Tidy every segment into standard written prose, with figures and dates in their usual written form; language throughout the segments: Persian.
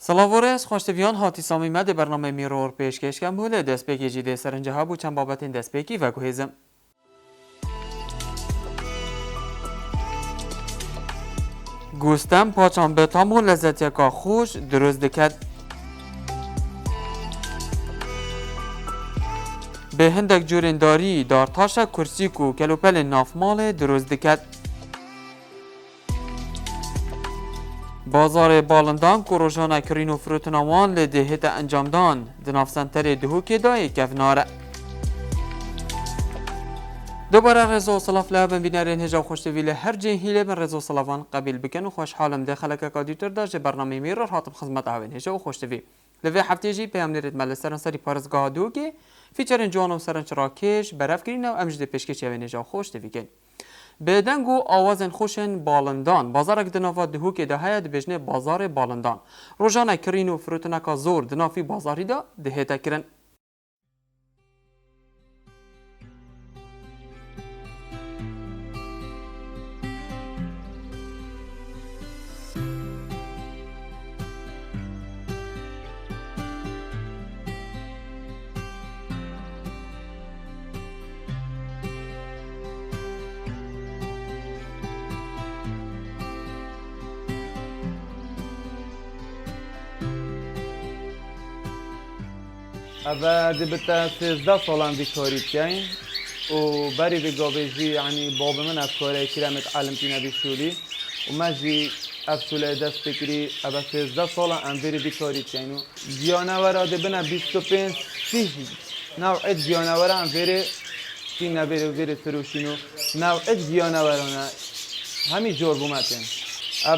سلاوارس خوشتویان هاتی سامیمد برنامه میرور پیشکش کم بوله دست بگی جیده سرنجه ها بو چند بابت این دست بگی و گوهیزم. گوستم پاچان به تامو لذت یکا خوش درست دکد. به هندک جورنداری دار تاشا کرسی کو کلوپل نافمال درست دکد. بازار بالندان که روزانه کرین و فروتنوان لدهت انجام دان دناف سنتر دهو که دای کفناره. دوباره رضا صلاف لابن بینارین هجا خوشتویل هر جهیله بن رضا صلافان قبیل بکن و خوشحالم داخل که کادیتر داشت برنامه میرر هاتم خدمت آوین هجا و خوشتوی لوی هفته جی پیام نرید مال سرانسری پارزگاه دوگی فیچرین جوان و سرانچ راکش برف کرین و امجد پیشکش آوین هجا خوشتوی کن. به دنگو آوازن خوشن بالندان بازار دنافا دهو که دهایه بجنه بازار بالندان روزانه کرین و فروتنکا زور دنافی بازاری دا دهیتا کرن. اول دبته 13 سالم بیکاری کردیم و بری به گابجی یعنی باب من از کاری کرامت علمتی نبیشولی و مجی افسوله دست بکری اول 13 سالم ام بری بیکاری کردیم و جانورا دبنا 25 30 نوع جانورا ام بری تی نبری بری فروشینو نوع جانورا نه همین جور بومتن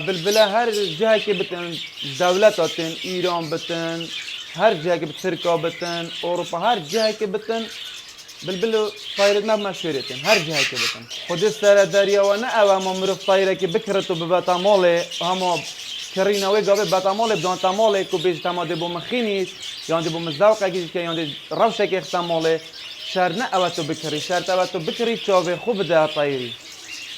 بلبله هر جایی که بتن دولت آتن ایران بتن هر جایی که ترکیه بتن اروپا هر جایی که بتن بلبلو طایرت نب مشهورتن هر جایی که بتن خود سر دریا و نه اما مرف طایره که بکرت و به بتامال همه کریناوی گابه بتامال بدون تامال کو بیش تاماده بوم خینیش یا اند بوم زوق اگه که یا اند روشه که اختمال شر نه اوتو بکری شر اوتو بکری چاوه خوب ده طایری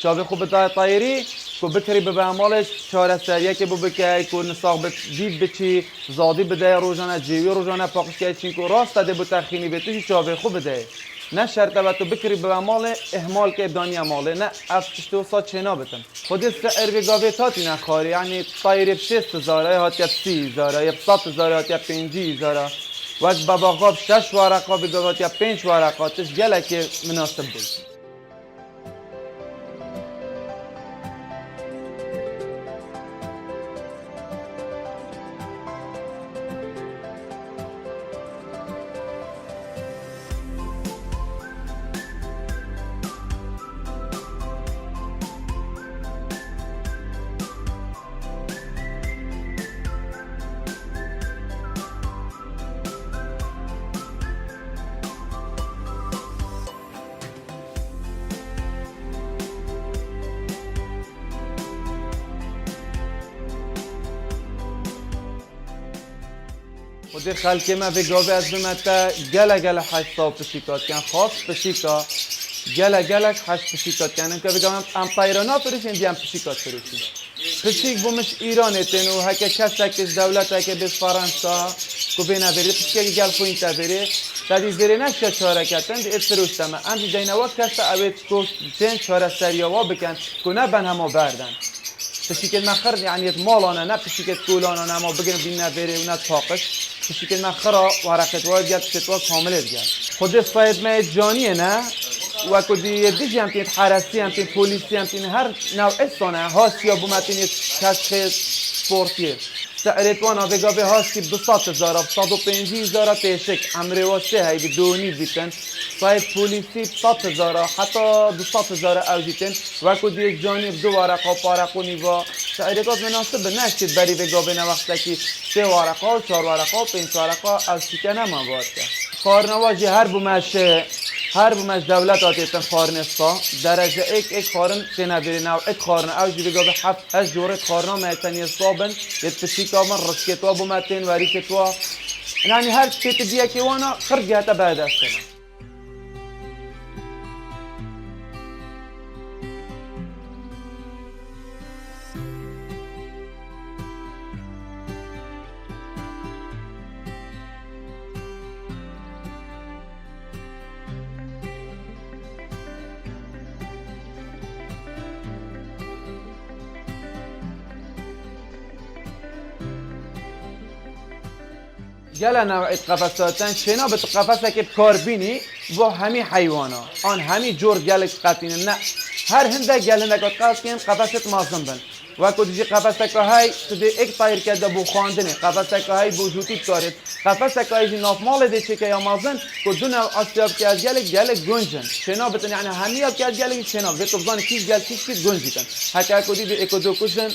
چاوه خوب ده طایری کو بکری به اعمالش چهار سریه که بو بکی کو نساق دید بچی زادی بده روزانه جیوی روزانه پاکش که چین کو راست ده بو تخینی بتوی چاوه خوب بده نه شرط تو بکری به اعمال اهمال که دانی اعماله نه افتشتو سا چنا بتن خود سعر به گاویتاتی نخاری یعنی طایر 6000 هات یا 30000 یا 7000 هات یا 50000 وقت بابا قاب 6 ورقه به گاوت یا 5 ورقه تش گله که مناسب بود. خود خلک ما به گاوه از بمتا گله حساب پشیکات کن خاص پشیکا گله حس پشیکات کنن که بگم ام پیرانا فروشین دیم پشیکات فروشین پشیک بومش ایران تن و هک کسا که دولت که به فرانسه کو بینا بری پشیک گل پوین تا بری تدی زری نشه چاره کردن ات فروشتم ام دینوا کسا اوت کو چن چاره سریاوا بکن کو نه بن همو بردن پشیک مخر یعنی مالانا نه پشیک کولانا نه ما بگن بینا بری و نه طاقش پشیک مخرا ورقت واجد شتوا کامل دیگر خود فاید ما جانیه نه و کدی دیجی هم تین حرسی هم تین پلیسی هم تین هر نوع استانه هاستی یا بومتین کشخ سپورتیه سعرتوان آبگا به هاستی 200,000 150,000 پیشک امری واسه هی به دونی بیتن فاید پلیسی 100,000 حتی 200,000 اوجیتن و کدی جانی 2 ورقه پارقو نیوا سعرتات مناسب نشید بری بگا به نوقته که 3 ورقه 4 ورقه 5 ورقه از شکنه من باید خارنواجی هر بومش دولت آتیتن خارنستا درجه ایک خارن تنبیری نو ایک خارن اوجی بگا به 7 جوره خارنا میتنی صابن یت پشیکا من رشکتوا بومتین وریکتوا یعنی هر چیت دیگه که وانا خرجه تا بعد استن گله نوعیت قفساتن شنا به قفسه که کاربینی و همی حیوانا آن همی جور گلک قطینه نه هر هنده گله نکات قفس کن قفست مازن بن و کدیجی قفسه که های تده ایک تایر کرده بو خواندنه قفسه که های بو جوتی کارید قفسه که های ناف مال ده چه که یا مازن کدون آسیاب که از گلک گنجن شنا بتن یعنی همی آب که از گلک شنا به تو بزن کیش گل کیش گنجیتن حتی کدی به اکدو کشن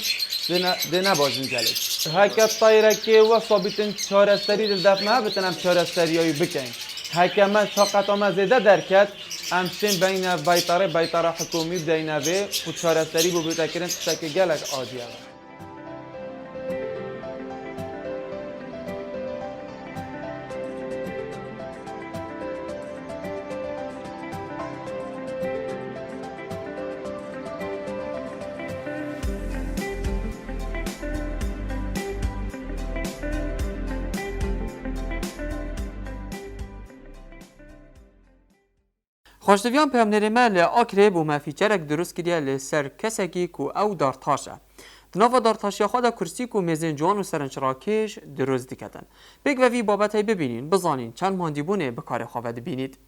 ده نبازن گلک هکه تایره که و ثابتن چهارستری دل دفنه بتنم چهارستریایی بکن هکه من طاقت آمزیده درکت امشین بین بیتاره حکومی بدینه به و چهارستری بو بیتکرن تشکل گلک عادیه خوشتویان پیامنری مال آکره بو مفیچرک درست کردیه لسر کسکی کو او دارتاشه. دنوا دارتاشیا خدا کرسی کو میزن جوان و سرنچراکش درست دیکتن. بگ و وی بابتای ببینین بزانین چند ماندیبونه به کار خواهد بینید.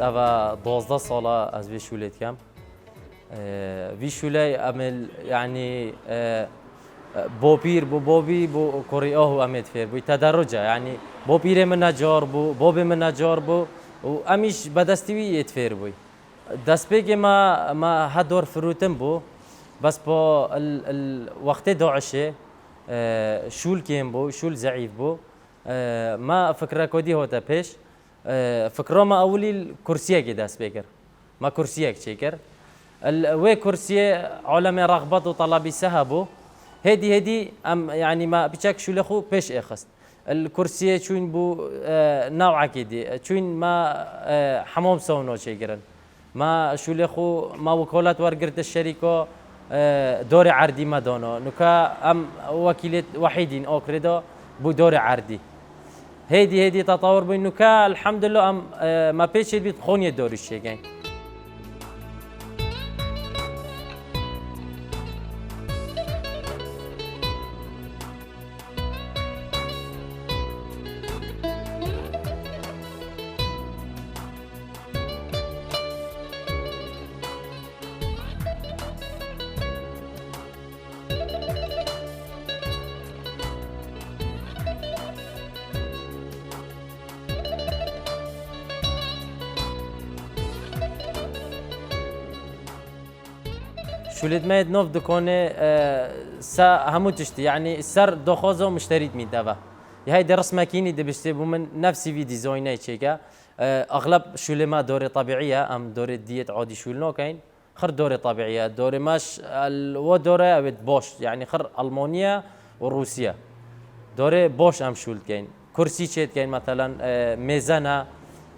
أبا 12 ساله از وی شوله کم وی شوله عمل يعني بو بير بو بوبي بو كورياه امد فير بو تدرجه يعني بو بير من نجار بو بوبي من نجار بو و اميش بدستوي يتفير بو دست بيجي ما هدور فروتن بو بس بو الوقت داعشه شول كيم بو شول ضعيف بو ما فكره كودي هوتا بيش فكره ما اولي الكرسيه كده سبيكر ما كرسيه تشيكر وي كرسيه علماء رغبت وطلبي سهبو هدي ام يعني ما بيشك شو لخو بيش اخست الكرسيه شوين بو نوعه كده شوين ما حمام سونو تشيكرن ما شو لخو ما وكالات ورقرت الشركه دور عردي ما دانو نكا ام وكيله وحيدين اوكريدو بو دور عردي هدي تطور بانه كا الحمد لله ام ما بيش بيت خونيه دوري الشيء شولد ما يدنوف دكونه سا همو تشتي يعني السر دخوزه مشتريت مين دابا هاي درس ماكيني دبشتي بومن نفسي في ديزاينه تشيكا اغلب شولي ما دوري طبيعيه ام دوري ديت عادي شولنو كاين خر دوري طبيعيه دوري ماش ودوري بوش يعني خر المانيا وروسيا دوري بوش ام شول كاين كرسي تشيت كاين مثلا ميزانه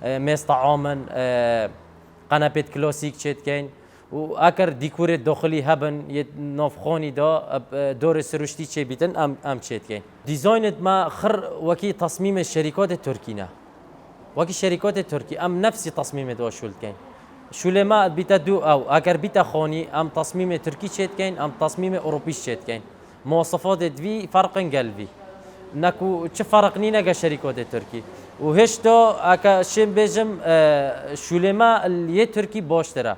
ميز طعاما قنابه كلاسيك تشيت كاين واكر ديكور داخلي هبن نافخوني دا دور سروشتي تشي بيتن ام تشيت كاين ديزاينت ما خر وكي تصميم الشركات التركينا وكي الشركات التركي ام نفس تصميم دو شول كاين شول ما بيتا دو او اگر بيتا خوني ام تصميم تركي تشيت كاين ام تصميم اوروبي تشيت كاين مواصفات دفي فرقن قلبي نكو تش فرقنينا كا شركات التركي وهشتو اكا شم بيجم شول ما اللي تركي باشترا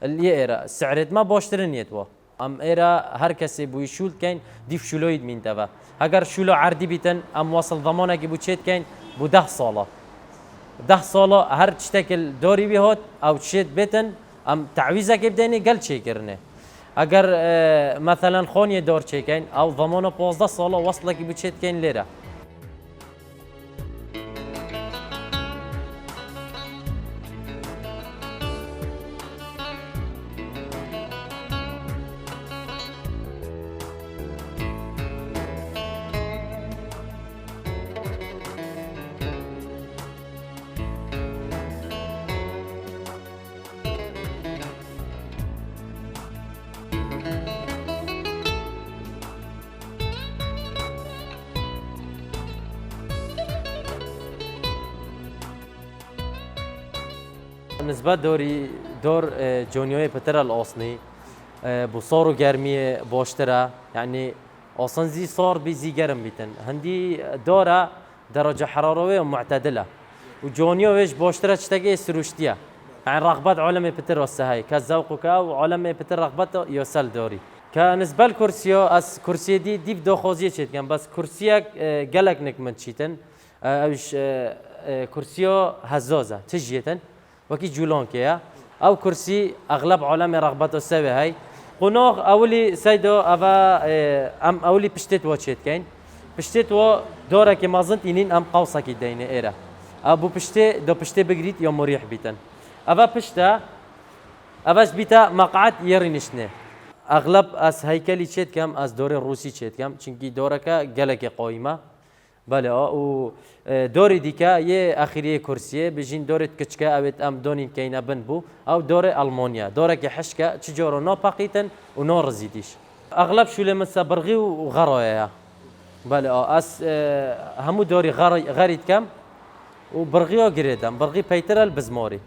اللي إيرا سعرت ما باشترن يتوا ام إيرا هر کسی بوی شول کن دیف شولوید مين تبا اگر شولو عردی بیتن ام وصل ضمانه که بو چیت کن بو 10 ساله 10 ساله هر تشتكل دوري بيهوت او تشيت بيتن ام تعويزه که بدني قل چي کرنه اگر مثلا خوني دور چي کن او ضمانه 15 ساله وصله که بو چیت کن ليره نسبة دور جونيوي بتر الأصلي بصاروا جرمي باشترا يعني أصلا زي صار بيزي جرم بيتن هندي دورة درجة حرارية معتدلة وجونيو إيش باشترا تشتكي سروشتيا يعني رغبات علماء بتر والسهاي كذوق وكاو علماء بتر رغبته يوصل دوري كنسبة الكرسيو أس كرسي دي بدو خوزية شيت كان بس كرسيك جلك نكمل شيتن أوش كرسيو هزازة تجيتن وكي جولون كيا أو كرسي أغلب علماء رغبته سوي هاي قناغ أولي سيدو أبا أم أولي بشتت وشيت كين بشتت و دورة كما ظنت إنين أم قوسة كي دينه إيرا أبو بشتة دو بشتة بقريت يوم مريح بيتن أبا بشتة أباش بيتا مقعد يرينشنه أغلب أس هيكلي شيت كم أس دور الروسي شيت كم چونكي دوركا جلك قائمة بله و دوری دیکه یه آخری کرسیه بجین دورت کچکه اوت ام دونین که اینا بن بو او دور آلمانیا دوره که حشکه چجورو ناپاقیتن و نارزیدیش اغلب شوله مثل برغی و غرایا بله اس همو دوری غرید کم و برغی ها گریدم برغی پیتر البزماری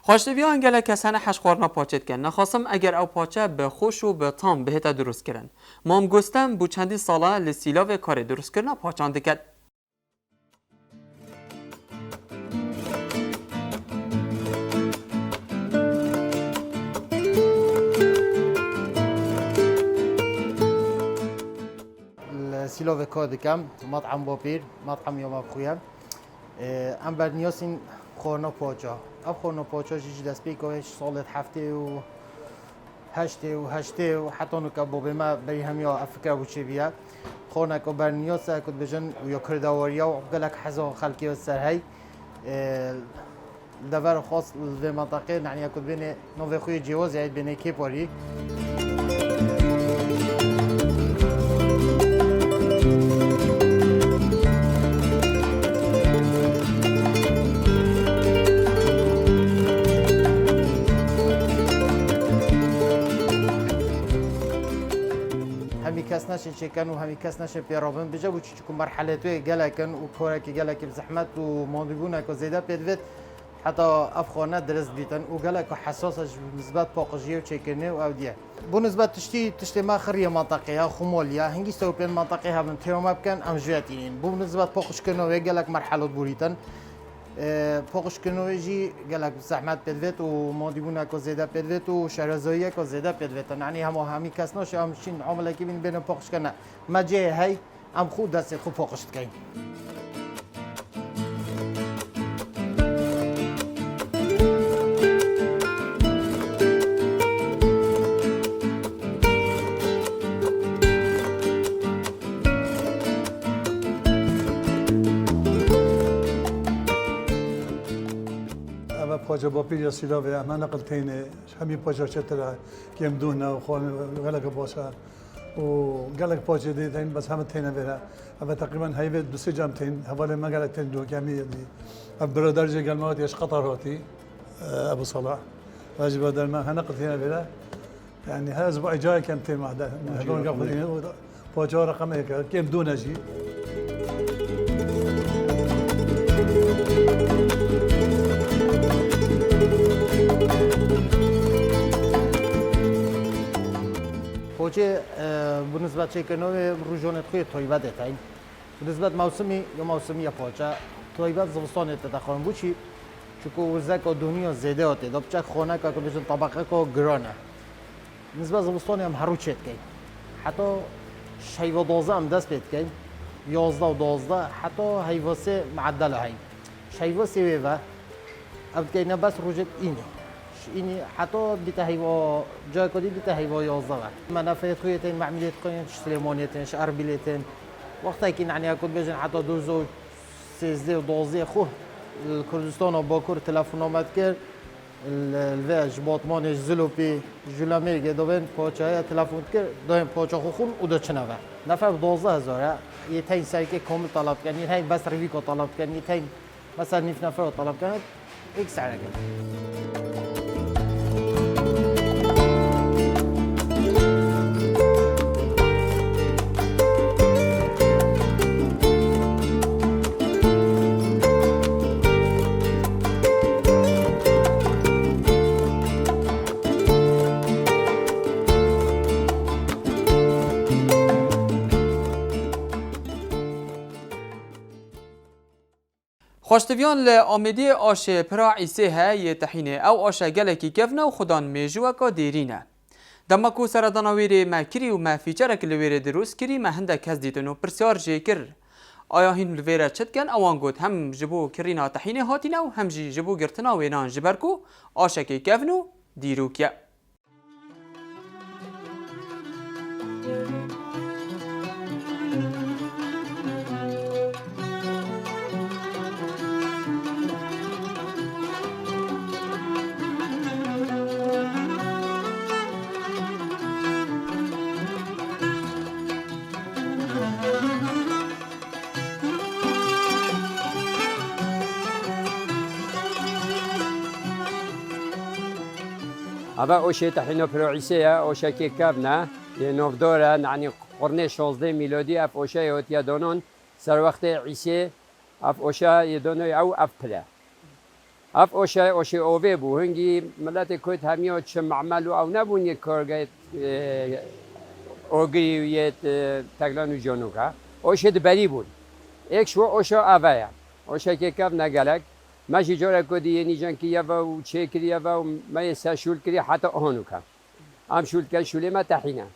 خوشتویان گله کسانه حش خورنا پاچت کن نخواستم اگر او پاچه به خوش و به تام بهتا درست کرن مام گستم بو چندی ساله لسیلاو کار درست کرنا پاچان دکت سیلاو کار دکم مطعم بابیر مطعم یوم خویم ام بر نیاسین خورنا پاچا اب خورنا پاچا جیجی دست بیکوش سالت هفته و هشته و حتی نو که بابی ما بری همیا افکر و چه بیا خورنا که بر نیاسه کد بجن و یا کردواریا و گلک حزا خلقی و سرهی دور خاص به منطقه یعنی کد بین نوع خوی جواز یعنی بین کیپاری کس نشه چکن و همی کس نشه پیرابن بجا و چیکو مرحله توی گلکن و کاره که گلک بزحمت و ماندگونه که زیده پیدوید حتی افخانه درست بیتن و گلک حساسش نسبت پاقجیه و چکنه و اودیه بو نسبت تشتی ما خریه منطقه ها خمالیا هنگی سوپین منطقه ها من تیوم بکن امجویتین بو نسبت پاقش کنه و گلک مرحله بوریتن پاقش کنه جی گلک زحمت پیدوید و مادیبونه که زیده پیدوید و شرزایی که زیده پیدوید یعنی همی کس نشه همشین عامله که بین پاقش کنه مجه هی هم خود دست خود پاقش کنیم پاچه با پیش سیلاوه من نقلتینه همین پاچه چطوره که مدونه و خون غلق باشه و غلق پاچه دیدین بس همه تینه بره اما تقریبا هیوه دو سه جام تین حوالی ما غلق تین دو کمی دی برادر جه قلماتی اش قطراتی ابو صلاح واجب بدل ما هنقلتینه بره يعني هذا اسبوع جاي كم تين واحده هذول قبلين پاچه رقم هيك كم دونه جي پاچه بالنسبه چکنه روزانه خوی تایبت تاین بالنسبه موسمی پاچه تایبت زمستان تدخل بوچی چون وزک دنیا زیاده آتی دب چک خانه که بجن طبقه که گرانه نسبت زمستان هم هر روز کی حتی شیوه 12 هم دست بید کی 11 و 12 حتی هیواسه معدل های شیوه سوی و اب کی نه بس روزت اینی حتی بیت هیوا جای کدی بیت هیوا 11 منافع خویتین معاملات خوین سلیمانیتین اربیلتین وقتی که یعنی کد بجن حتی 2 13 و 12 خو کردستان و باکور تلفن آمد کرد الویج باطمان زلوپی جلمه گدوین پاچه تلفن کرد دایم پاچه خون و دو چنوه نفر 12,000 یه تین سایک کامل طلب کنی یه تین بس رویکو طلب کنی یه تین مثلا 9 نفر طلب کنی یک سعر کنی خوشتویان لآمدی آش پرا عیسی های تحینه او آش گلکی کفنه و خودان میجو که دیرینه. دمکو سردانویر ما کری و ما فیچره که لویر دروس کری ما هنده کس دیدن و پرسیار جه کر. آیا هین لویر چد کن اوان گود هم جبو کرینا تحینه هاتینه و هم جبو گرتنا وینان جبرکو آشکی کفنو دیروکیه. أبا أوشي تحينو بروعيسية أوشا كي كابنا نوفدورا يعني قرن 16 ميلادي أف أوشا يوتيا دونون سر وقت عيسى أف أوشا يدونو أو أف بلا أف أوشا أوشي أوفي بو هنجي ملات كويت هميو تشم عملو أو نبون يكورجيت أوغريويت تغلانو جونوكا أوشي دبري بون إكشو أوشا أفايا أوشا كي كابنا قالك ماشي جورا كودي نيجان كيافا وتشيكريافا وما يسا شول كري حتى هونوكا ام شول كان شولي ما تحينا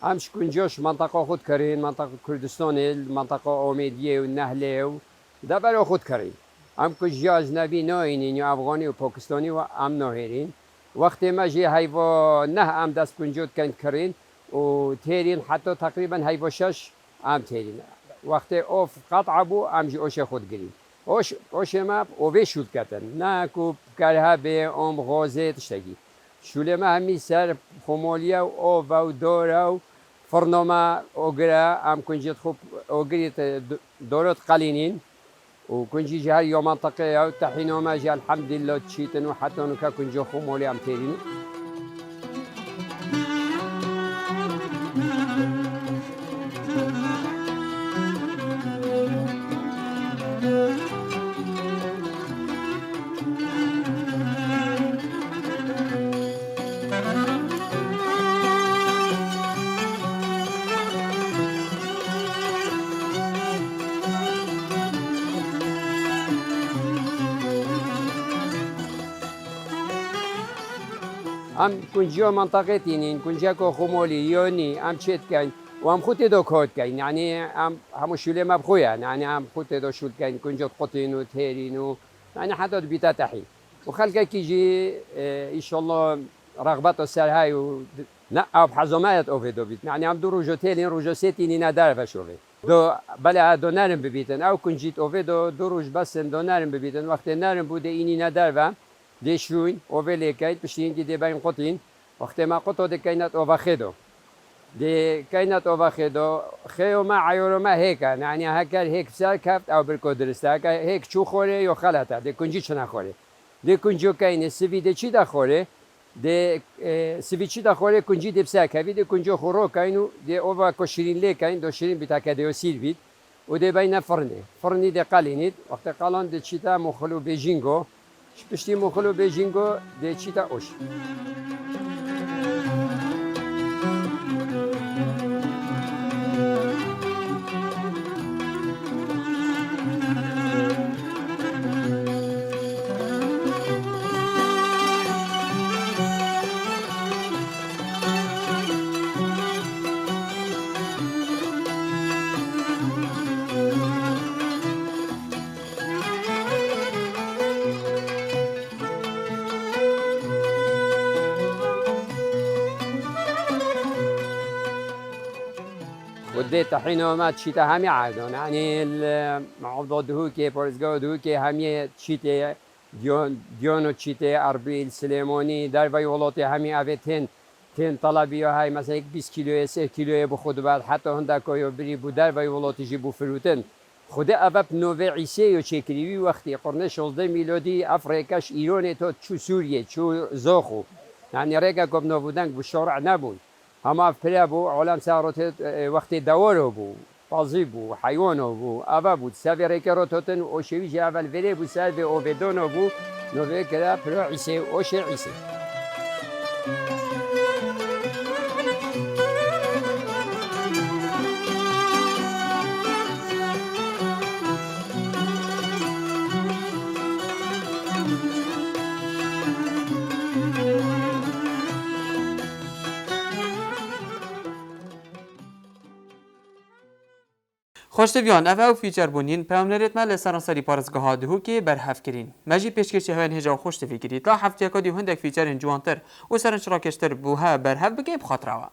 ام شكون جوش منطقة خود كرين منطقة كردستان المنطقة أوميدية والنهلة دبر خود كرين ام كل جاز نبي نوينين أفغاني وباكستاني وام نوهرين وقت ما جي هايفا نه ام دست كنجود كان كرين وتيرين حتى تقريبا هايفا شش ام تيرين وقت اوف قطع بو ام جي اوش خود كرين اوش ما اوه شول کردن نه کو کرها به غازه تشتگی شول ما همی سر خمالیا و او دورا و فرنما اوگرا ام کنجیت خوب اوگریت دورات قلینین و کنجی جهر یا منطقه او تحینو ما جه الحمد لله تشیتن و حتی نکا کنجی خمالیا ام تیرین ام کنجیا منطقه تینین کنجیا کو خمولی یونی ام چیت کن و ام خود دو کود کن یعنی ام همو شوله ما بخویا یعنی ام خود دو شول کن کنجات قطین و تهرین و یعنی حتی بیتا تحی و خلقه کی جی ان شاء الله رغبت و سرهای و نه اب حزمات او دو بیت یعنی ام دو روزو تهرین روزو سیتینی نداره بشوفه دو بله دو نرم ببیتن او کنجیت او دو روز بس دو نرم ببیتن وقت نرم بوده اینی نداره دشوين اوفيلي كاين بشتين دي باين قطين وقت ما قطو دي كاينات اوفاخيدو دي كاينات اوفاخيدو خيو ما عيورو ما هيك يعني هكا هيك بسال كافت او بالكودرس هكا هيك شو خوري يو خلطه دي كونجي شنا خوري دي كونجو كاين السيفي دي تشي دا خوري دي سيفي تشي دا خوري كونجي دي بسال كافي دي كونجو خورو كاينو دي اوفا كوشيرين لي كاين دو شيرين بتا كاديو سيلفيت ودي باين فرني دي قالينيت وقت قالون دي تشيتا مخلو بيجينغو پشتی مخلو بیجینگو ده چی تا اوش وديت حين ما تشيتا همي عادون يعني المعوض هوكي بورزقود هوكي همي تشيتا ديونو تشيتا أربيل سليموني در وی ولاتي همي أفتين تين طلبي هاي مثلا 20 كيلو 3 كيلو بخود بعد حتى هندا كويو بري بودر وی ولاتي جيبو فروتن خدا أبب نوع عیسی و چکریوی وقتی قرن 16 میلادی افریقاش ایران تا چو سوریه چو زاخو یعنی رگا کب نبودن بو شارع نبود همه افپلا بو عالم سعرات وقتی دوار بو بازی بو حیوان بو اوه بود سوی رگا رو تاتن و شویج اول ولی بو سوی اوودان بو نوع کرا پرا عیسی اوش عیسی خوشتویان او فیچر بونین پیامنرت مال سرانسری پارزگاه دهو که برهف کرین مجی پیشکش هوین هجا خوشتوی کرید تا هفته کدی هندک فیچر جوانتر و سرانشراکشتر بوها برهف بگه بخاطر